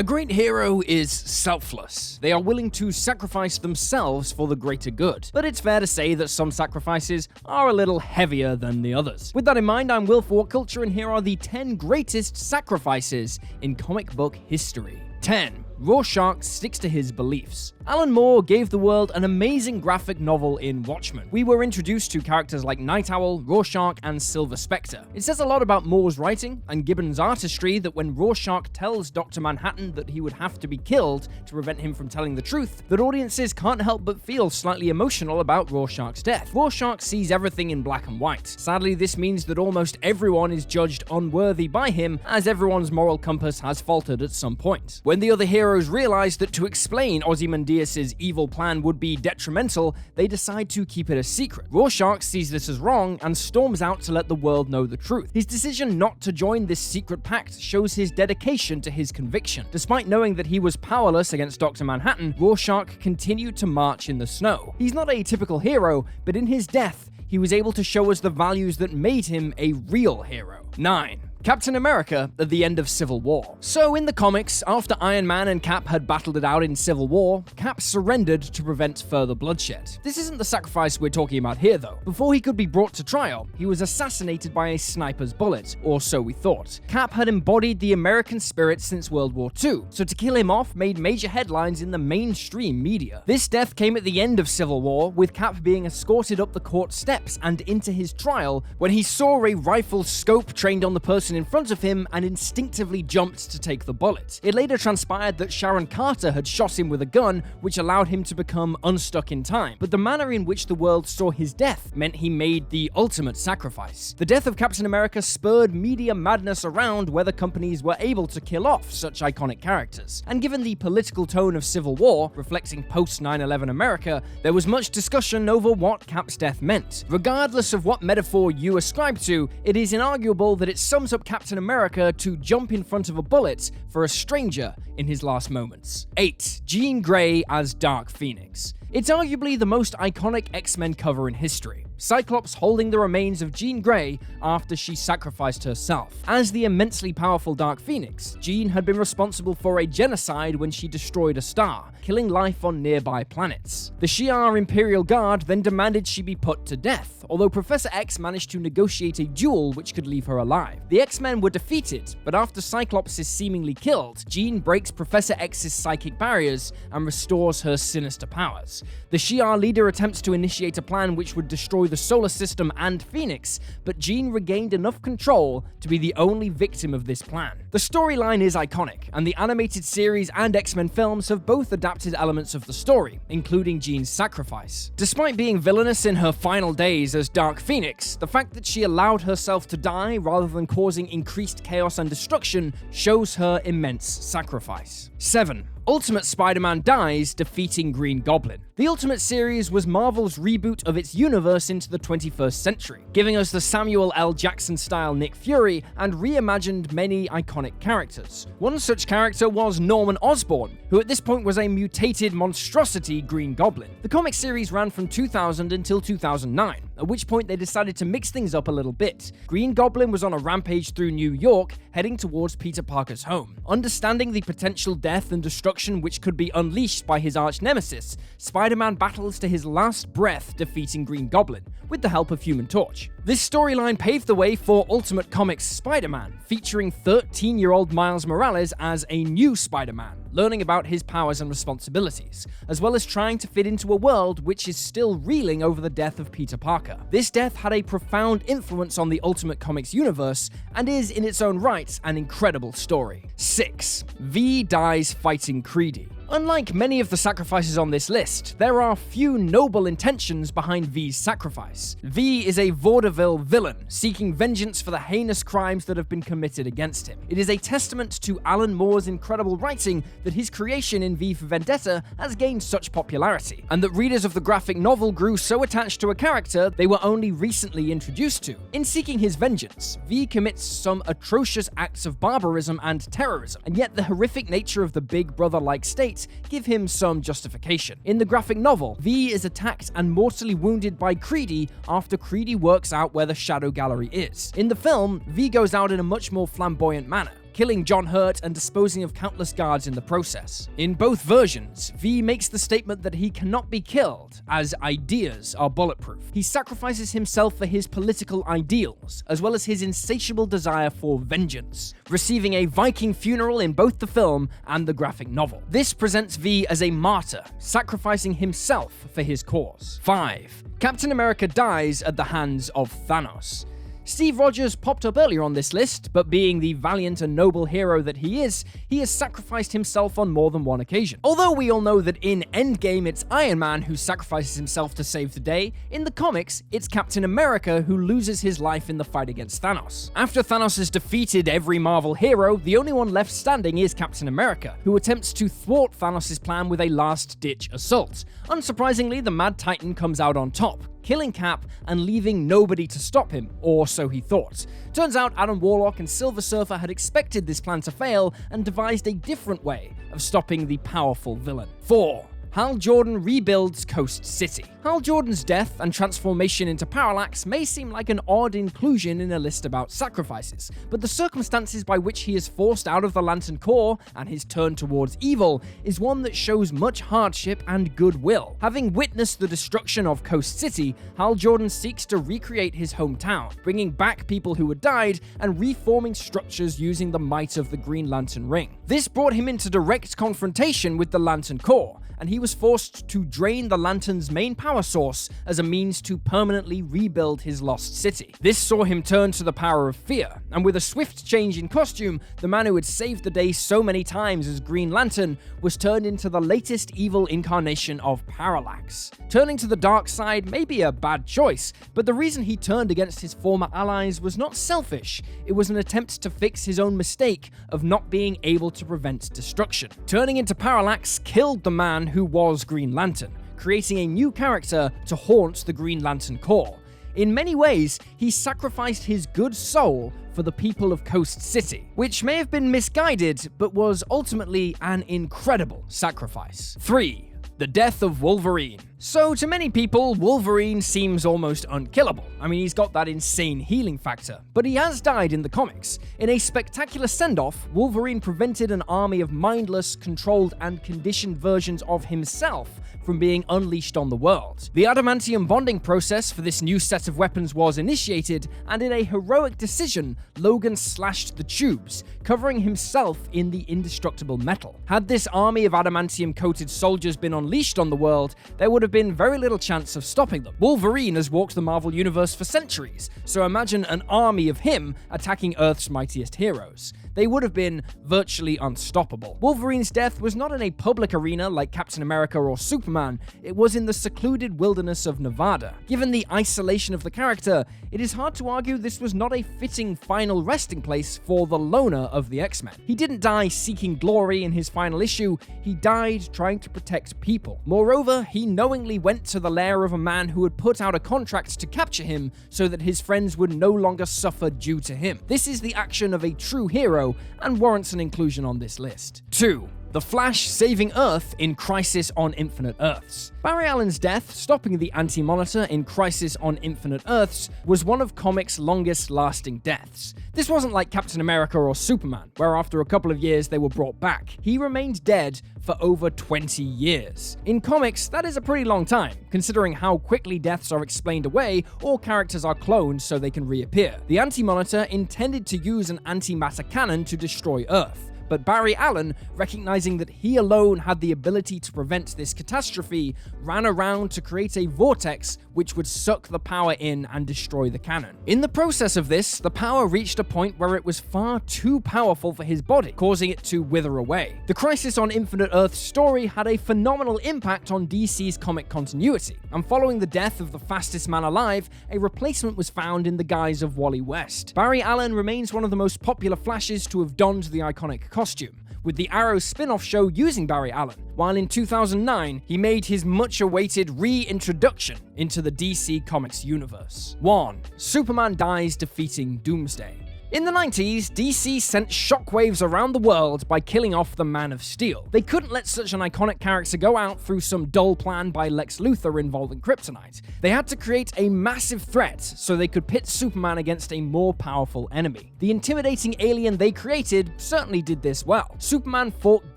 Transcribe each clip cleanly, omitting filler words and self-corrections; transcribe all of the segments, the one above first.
A great hero is selfless. They are willing to sacrifice themselves for the greater good. But it's fair to say that some sacrifices are a little heavier than the others. With that in mind, I'm Will for WhatCulture, and here are the 10 greatest sacrifices in comic book history. 10. Rorschach sticks to his beliefs. Alan Moore gave the world an amazing graphic novel in Watchmen. We were introduced to characters like Night Owl, Rorschach, and Silver Spectre. It says a lot about Moore's writing and Gibbons' artistry that when Rorschach tells Dr. Manhattan that he would have to be killed to prevent him from telling the truth, that audiences can't help but feel slightly emotional about Rorschach's death. Rorschach sees everything in black and white. Sadly, this means that almost everyone is judged unworthy by him, as everyone's moral compass has faltered at some point. When the other heroes realize that to explain Ozymandias' evil plan would be detrimental, they decide to keep it a secret. Rorschach sees this as wrong and storms out to let the world know the truth. His decision not to join this secret pact shows his dedication to his conviction. Despite knowing that he was powerless against Dr. Manhattan, Rorschach continued to march in the snow. He's not a typical hero, but in his death, he was able to show us the values that made him a real hero. 9. Captain America at the end of Civil War. So in the comics, after Iron Man and Cap had battled it out in Civil War, Cap surrendered to prevent further bloodshed. This isn't the sacrifice we're talking about here though. Before he could be brought to trial, he was assassinated by a sniper's bullet, or so we thought. Cap had embodied the American spirit since World War II, so to kill him off made major headlines in the mainstream media. This death came at the end of Civil War, with Cap being escorted up the court steps and into his trial when he saw a rifle scope trained on the person in front of him and instinctively jumped to take the bullet. It later transpired that Sharon Carter had shot him with a gun, which allowed him to become unstuck in time. But the manner in which the world saw his death meant he made the ultimate sacrifice. The death of Captain America spurred media madness around whether companies were able to kill off such iconic characters. And given the political tone of Civil War, reflecting post-9/11 America, there was much discussion over what Cap's death meant. Regardless of what metaphor you ascribe to, it is inarguable that it sums up Captain America to jump in front of a bullet for a stranger in his last moments. 8. Jean Grey as Dark Phoenix. It's arguably the most iconic X-Men cover in history. Cyclops holding the remains of Jean Grey after she sacrificed herself. As the immensely powerful Dark Phoenix, Jean had been responsible for a genocide when she destroyed a star, killing life on nearby planets. The Shi'ar Imperial Guard then demanded she be put to death, although Professor X managed to negotiate a duel which could leave her alive. The X-Men were defeated, but after Cyclops is seemingly killed, Jean breaks Professor X's psychic barriers and restores her sinister powers. The Shi'ar leader attempts to initiate a plan which would destroy the solar system and Phoenix, but Jean regained enough control to be the only victim of this plan. The storyline is iconic, and the animated series and X-Men films have both adapted elements of the story, including Jean's sacrifice. Despite being villainous in her final days as Dark Phoenix, the fact that she allowed herself to die rather than causing increased chaos and destruction shows her immense sacrifice. 7. Ultimate Spider-Man dies defeating Green Goblin. The Ultimate series was Marvel's reboot of its universe into the 21st century, giving us the Samuel L. Jackson-style Nick Fury and reimagined many iconic characters. One such character was Norman Osborn, who at this point was a mutated monstrosity Green Goblin. The comic series ran from 2000 until 2009, at which point they decided to mix things up a little bit. Green Goblin was on a rampage through New York, heading towards Peter Parker's home. Understanding the potential death and destruction which could be unleashed by his arch-nemesis, Spider-Man battles to his last breath, defeating Green Goblin, with the help of Human Torch. This storyline paved the way for Ultimate Comics Spider-Man, featuring 13-year-old Miles Morales as a new Spider-Man, learning about his powers and responsibilities, as well as trying to fit into a world which is still reeling over the death of Peter Parker. This death had a profound influence on the Ultimate Comics universe, and is in its own right an incredible story. 6. V dies fighting CREEDY. Unlike many of the sacrifices on this list, there are few noble intentions behind V's sacrifice. V is a vaudeville villain, seeking vengeance for the heinous crimes that have been committed against him. It is a testament to Alan Moore's incredible writing that his creation in V for Vendetta has gained such popularity, and that readers of the graphic novel grew so attached to a character they were only recently introduced to. In seeking his vengeance, V commits some atrocious acts of barbarism and terrorism, and yet the horrific nature of the Big Brother-like state give him some justification. In the graphic novel, V is attacked and mortally wounded by CREEDY after CREEDY works out where the Shadow Gallery is. In the film, V goes out in a much more flamboyant manner. killing John Hurt and disposing of countless guards in the process. In both versions, V makes the statement that he cannot be killed, as ideas are bulletproof. He sacrifices himself for his political ideals, as well as his insatiable desire for vengeance, receiving a Viking funeral in both the film and the graphic novel. This presents V as a martyr, sacrificing himself for his cause. 5. Captain America dies at the hands of Thanos. Steve Rogers popped up earlier on this list, but being the valiant and noble hero that he has sacrificed himself on more than one occasion. Although we all know that in Endgame it's Iron Man who sacrifices himself to save the day, in the comics it's Captain America who loses his life in the fight against Thanos. After Thanos has defeated every Marvel hero, the only one left standing is Captain America, who attempts to thwart Thanos' plan with a last-ditch assault. Unsurprisingly, the Mad Titan comes out on top, killing Cap and leaving nobody to stop him, or so he thought. Turns out Adam Warlock and Silver Surfer had expected this plan to fail and devised a different way of stopping the powerful villain. 4. Hal Jordan rebuilds Coast City. Hal Jordan's death and transformation into Parallax may seem like an odd inclusion in a list about sacrifices, but the circumstances by which he is forced out of the Lantern Corps and his turn towards evil is one that shows much hardship and goodwill. Having witnessed the destruction of Coast City, Hal Jordan seeks to recreate his hometown, bringing back people who had died and reforming structures using the might of the Green Lantern Ring. This brought him into direct confrontation with the Lantern Corps, and he was forced to drain the Lantern's main power source as a means to permanently rebuild his lost city. This saw him turn to the power of fear, and with a swift change in costume, the man who had saved the day so many times as Green Lantern was turned into the latest evil incarnation of Parallax. Turning to the dark side may be a bad choice, but the reason he turned against his former allies was not selfish. It was an attempt to fix his own mistake of not being able to prevent destruction. Turning into Parallax killed the man who was Green Lantern, creating a new character to haunt the Green Lantern Corps. In many ways, he sacrificed his good soul for the people of Coast City, which may have been misguided, but was ultimately an incredible sacrifice. 3. The death of Wolverine. So to many people, Wolverine seems almost unkillable. I mean, he's got that insane healing factor, but he has died in the comics. In a spectacular send-off, Wolverine prevented an army of mindless, controlled, and conditioned versions of himself from being unleashed on the world. The adamantium bonding process for this new set of weapons was initiated, and in a heroic decision, Logan slashed the tubes, covering himself in the indestructible metal. Had this army of adamantium-coated soldiers been unleashed on the world, there would have been very little chance of stopping them. Wolverine has walked the Marvel Universe for centuries, so imagine an army of him attacking Earth's mightiest heroes. They would have been virtually unstoppable. Wolverine's death was not in a public arena like Captain America or Superman, it was in the secluded wilderness of Nevada. Given the isolation of the character, it is hard to argue this was not a fitting final resting place for the loner of the X-Men. He didn't die seeking glory in his final issue, he died trying to protect people. Moreover, he knowingly went to the lair of a man who had put out a contract to capture him so that his friends would no longer suffer due to him. This is the action of a true hero and warrants an inclusion on this list. 2. The Flash saving Earth in Crisis on Infinite Earths. Barry Allen's death, stopping the Anti-Monitor in Crisis on Infinite Earths, was one of comics' longest-lasting deaths. This wasn't like Captain America or Superman, where after a couple of years they were brought back. He remained dead for over 20 years. In comics, that is a pretty long time, considering how quickly deaths are explained away or characters are cloned so they can reappear. The Anti-Monitor intended to use an antimatter cannon to destroy Earth, but Barry Allen, recognizing that he alone had the ability to prevent this catastrophe, ran around to create a vortex which would suck the power in and destroy the cannon. In the process of this, the power reached a point where it was far too powerful for his body, causing it to wither away. The Crisis on Infinite Earths story had a phenomenal impact on DC's comic continuity, and following the death of the fastest man alive, a replacement was found in the guise of Wally West. Barry Allen remains one of the most popular Flashes to have donned the iconic costume, with the Arrow spin-off show using Barry Allen, while in 2009, he made his much-awaited reintroduction into the DC Comics universe. 1. Superman dies defeating Doomsday. In the 90s, DC sent shockwaves around the world by killing off the Man of Steel. They couldn't let such an iconic character go out through some dull plan by Lex Luthor involving kryptonite. They had to create a massive threat so they could pit Superman against a more powerful enemy. The intimidating alien they created certainly did this well. Superman fought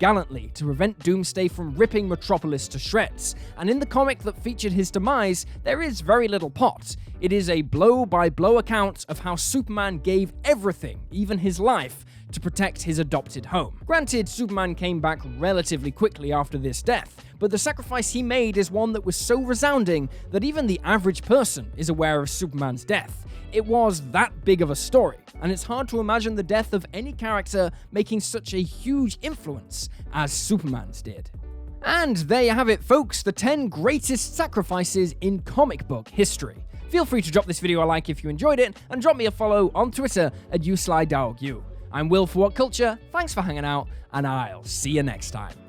gallantly to prevent Doomsday from ripping Metropolis to shreds, and in the comic that featured his demise, there is very little pot. It is a blow-by-blow account of how Superman gave everything, even his life, to protect his adopted home. Granted, Superman came back relatively quickly after this death, but the sacrifice he made is one that was so resounding that even the average person is aware of Superman's death. It was that big of a story, and it's hard to imagine the death of any character making such a huge influence as Superman's did. And there you have it, folks, the 10 greatest sacrifices in comic book history. Feel free to drop this video a like if you enjoyed it, and drop me a follow on Twitter at YouSlyDogU. I'm Will for What Culture, thanks for hanging out, and I'll see you next time.